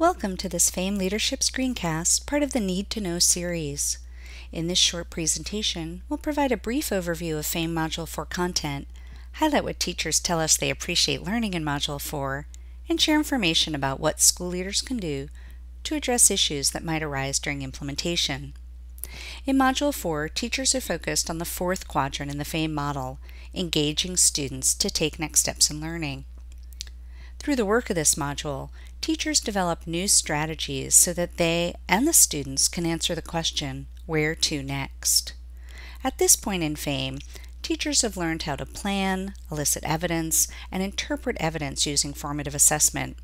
Welcome to this FAME Leadership Screencast, part of the Need to Know series. In this short presentation, we'll provide a brief overview of FAME Module 4 content, highlight what teachers tell us they appreciate learning in Module 4, and share information about what school leaders can do to address issues that might arise during implementation. In Module 4, teachers are focused on the fourth quadrant in the FAME model, engaging students to take next steps in learning. Through the work of this module, teachers develop new strategies so that they and the students can answer the question, where to next? At this point in FAME, teachers have learned how to plan, elicit evidence, and interpret evidence using formative assessment.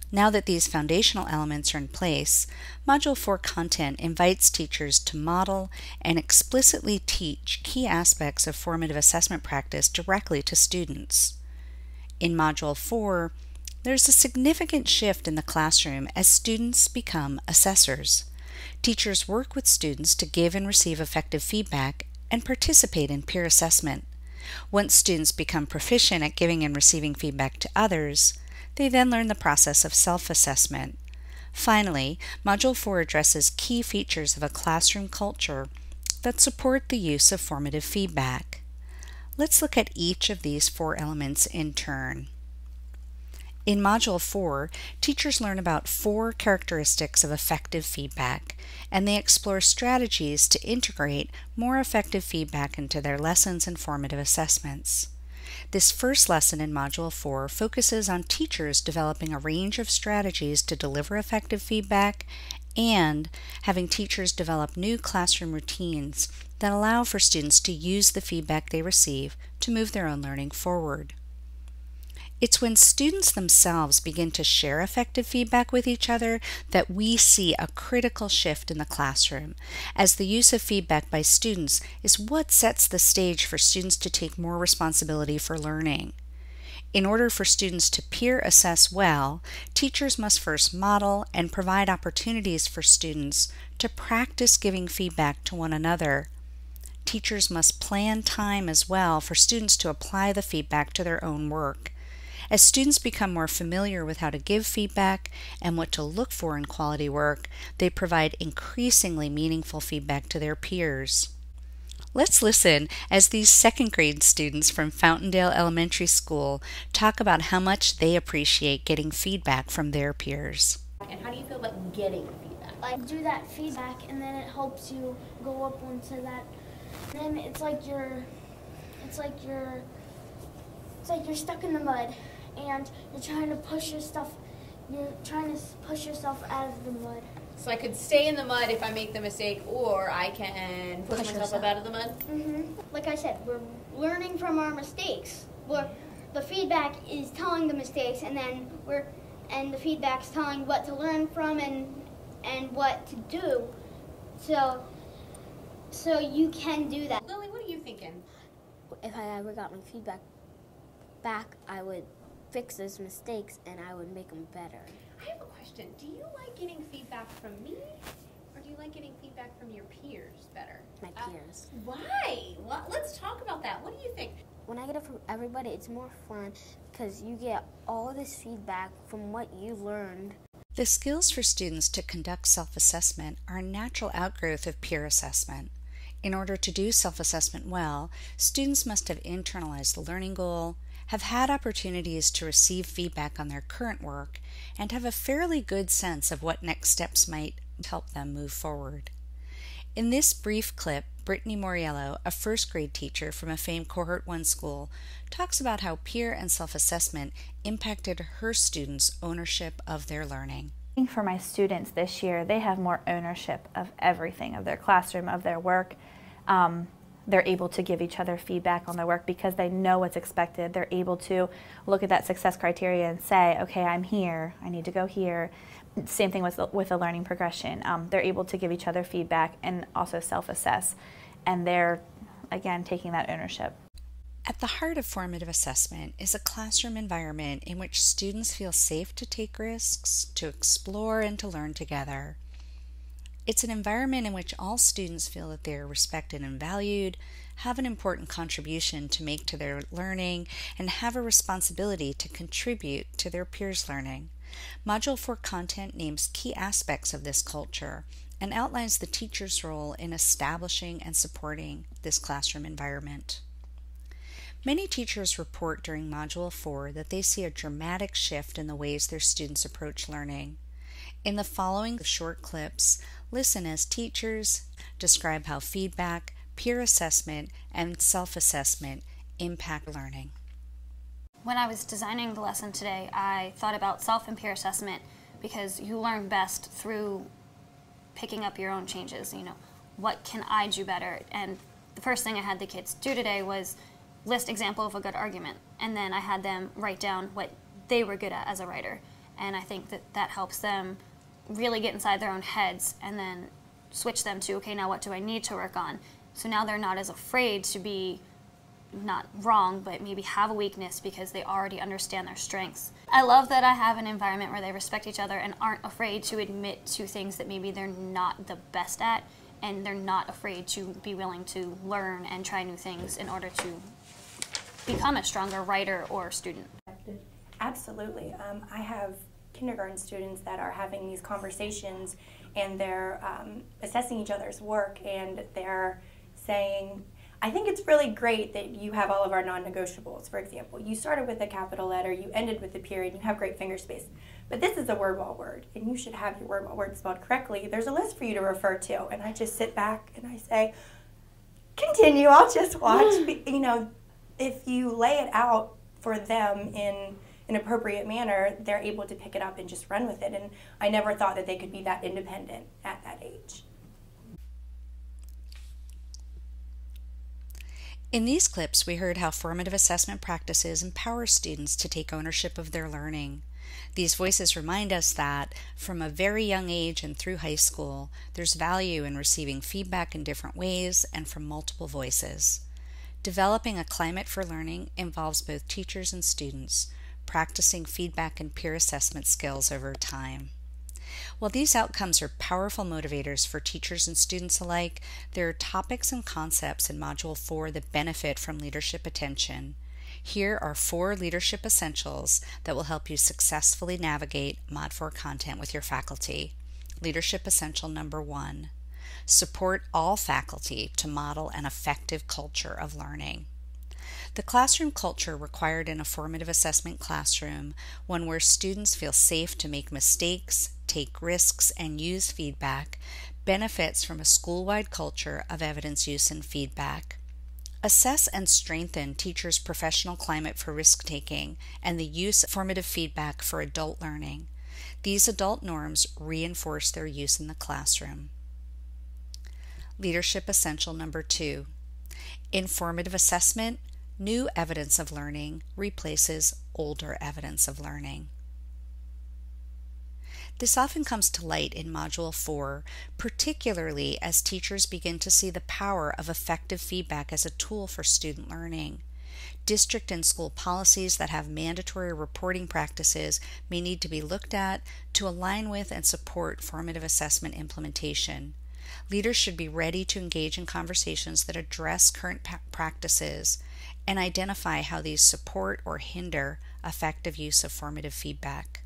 Now that these foundational elements are in place, Module 4 content invites teachers to model and explicitly teach key aspects of formative assessment practice directly to students. In Module 4, there's a significant shift in the classroom as students become assessors. Teachers work with students to give and receive effective feedback and participate in peer assessment. Once students become proficient at giving and receiving feedback to others, they then learn the process of self-assessment. Finally, Module 4 addresses key features of a classroom culture that support the use of formative feedback. Let's look at each of these four elements in turn. In Module 4, teachers learn about four characteristics of effective feedback, and they explore strategies to integrate more effective feedback into their lessons and formative assessments. This first lesson in Module 4 focuses on teachers developing a range of strategies to deliver effective feedback and having teachers develop new classroom routines that allow for students to use the feedback they receive to move their own learning forward. It's when students themselves begin to share effective feedback with each other that we see a critical shift in the classroom, as the use of feedback by students is what sets the stage for students to take more responsibility for learning. In order for students to peer assess well, teachers must first model and provide opportunities for students to practice giving feedback to one another. Teachers must plan time as well for students to apply the feedback to their own work. As students become more familiar with how to give feedback and what to look for in quality work, they provide increasingly meaningful feedback to their peers. Let's listen as these second grade students from Fountaindale Elementary School talk about how much they appreciate getting feedback from their peers. And how do you feel about getting feedback? I do that feedback and then it helps you go up onto that. Then it's like you're stuck in the mud and you're trying to push yourself out of the mud. So I could stay in the mud if I make the mistake, or I can push myself up out of the mud? Like I said, we're learning from our mistakes. The feedback is telling the mistakes, and then the feedback's telling what to learn from and what to do. So you can do that. Lily, what are you thinking? If I ever got my feedback back, I would fix those mistakes and I would make them better. I have a question. Do you like getting feedback from me, or do you like getting feedback from your peers better? My peers. Why? Well, let's talk about that. What do you think? When I get it from everybody, it's more fun because you get all this feedback from what you learned. The skills for students to conduct self-assessment are a natural outgrowth of peer assessment. In order to do self-assessment well, students must have internalized the learning goal, have had opportunities to receive feedback on their current work, and have a fairly good sense of what next steps might help them move forward. In this brief clip, Brittany Moriello, a first grade teacher from a FAME Cohort 1 school, talks about how peer and self-assessment impacted her students' ownership of their learning. For my students this year, they have more ownership of everything, of their classroom, of their work. They're able to give each other feedback on their work because they know what's expected. They're able to look at that success criteria and say, okay, I'm here, I need to go here. Same thing with the learning progression. They're able to give each other feedback and also self-assess. And they're, again, taking that ownership. At the heart of formative assessment is a classroom environment in which students feel safe to take risks, to explore, and to learn together. It's an environment in which all students feel that they are respected and valued, have an important contribution to make to their learning, and have a responsibility to contribute to their peers' learning. Module 4 content names key aspects of this culture and outlines the teacher's role in establishing and supporting this classroom environment. Many teachers report during Module 4 that they see a dramatic shift in the ways their students approach learning. In the following short clips, listen as teachers describe how feedback, peer assessment, and self-assessment impact learning. When I was designing the lesson today, I thought about self and peer assessment because you learn best through picking up your own changes. What can I do better? And the first thing I had the kids do today was list example of a good argument, and then I had them write down what they were good at as a writer. And I think that helps them really get inside their own heads and then switch them to, okay, now what do I need to work on? So now they're not as afraid to be not wrong, but maybe have a weakness because they already understand their strengths. I love that I have an environment where they respect each other and aren't afraid to admit to things that maybe they're not the best at, and they're not afraid to be willing to learn and try new things in order to become a stronger writer or student. Absolutely. I have kindergarten students that are having these conversations, and they're assessing each other's work, and they're saying, I think it's really great that you have all of our non-negotiables. For example, you started with a capital letter, you ended with a period, you have great finger space. But this is a word-wall word, and you should have your word-wall word spelled correctly. There's a list for you to refer to, and I just sit back and I say, continue, I'll just watch. If you lay it out for them in an appropriate manner, they're able to pick it up and just run with it. And I never thought that they could be that independent at that age. In these clips, we heard how formative assessment practices empower students to take ownership of their learning. These voices remind us that, from a very young age and through high school, there's value in receiving feedback in different ways and from multiple voices. Developing a climate for learning involves both teachers and students, practicing feedback and peer assessment skills over time. While these outcomes are powerful motivators for teachers and students alike, there are topics and concepts in Module 4 that benefit from leadership attention. Here are 4 leadership essentials that will help you successfully navigate Mod 4 content with your faculty. Leadership essential number 1. Support all faculty to model an effective culture of learning. The classroom culture required in a formative assessment classroom, one where students feel safe to make mistakes, take risks, and use feedback, benefits from a school-wide culture of evidence use and feedback. Assess and strengthen teachers' professional climate for risk-taking and the use of formative feedback for adult learning. These adult norms reinforce their use in the classroom. Leadership essential number 2. In formative assessment, new evidence of learning replaces older evidence of learning. This often comes to light in Module 4, particularly as teachers begin to see the power of effective feedback as a tool for student learning. District and school policies that have mandatory reporting practices may need to be looked at to align with and support formative assessment implementation. Leaders should be ready to engage in conversations that address current practices and identify how these support or hinder effective use of formative feedback.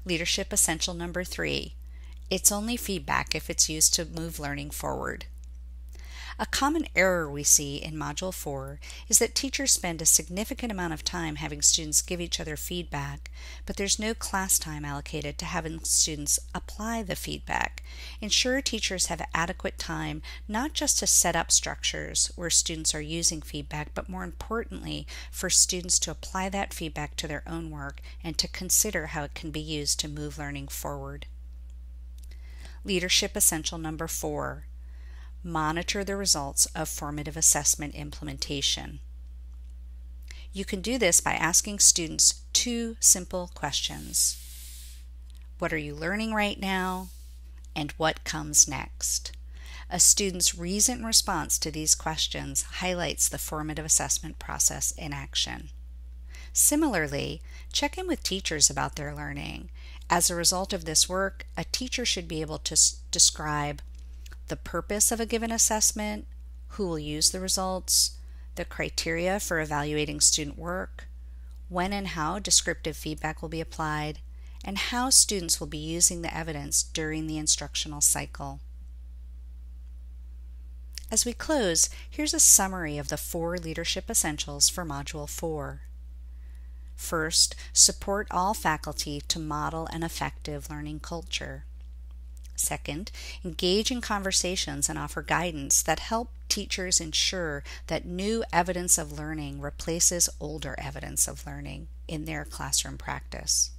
Leadership essential number 3. It's only feedback if it's used to move learning forward. A common error we see in Module 4 is that teachers spend a significant amount of time having students give each other feedback, but there's no class time allocated to having students apply the feedback. Ensure teachers have adequate time not just to set up structures where students are using feedback, but more importantly, for students to apply that feedback to their own work and to consider how it can be used to move learning forward. Leadership essential number 4. Monitor the results of formative assessment implementation. You can do this by asking students 2 simple questions. What are you learning right now? And what comes next? A student's reasoned response to these questions highlights the formative assessment process in action. Similarly, check in with teachers about their learning. As a result of this work, a teacher should be able to describe the purpose of a given assessment, who will use the results, the criteria for evaluating student work, when and how descriptive feedback will be applied, and how students will be using the evidence during the instructional cycle. As we close, here's a summary of the 4 leadership essentials for Module 4. First, support all faculty to model an effective learning culture. Second, engage in conversations and offer guidance that help teachers ensure that new evidence of learning replaces older evidence of learning in their classroom practice.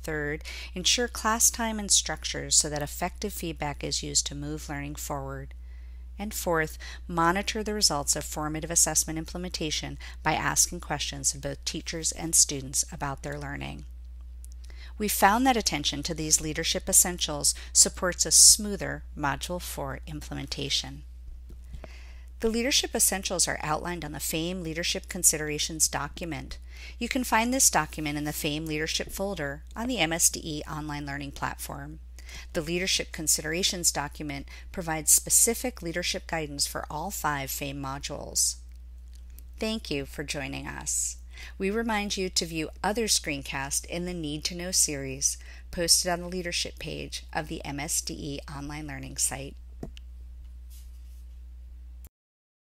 Third, ensure class time and structures so that effective feedback is used to move learning forward. And fourth, monitor the results of formative assessment implementation by asking questions of both teachers and students about their learning. We found that attention to these leadership essentials supports a smoother Module 4 implementation. The leadership essentials are outlined on the FAME Leadership Considerations document. You can find this document in the FAME Leadership folder on the MSDE online learning platform. The Leadership Considerations document provides specific leadership guidance for all 5 FAME modules. Thank you for joining us. We remind you to view other screencasts in the Need to Know series posted on the leadership page of the MSDE online learning site.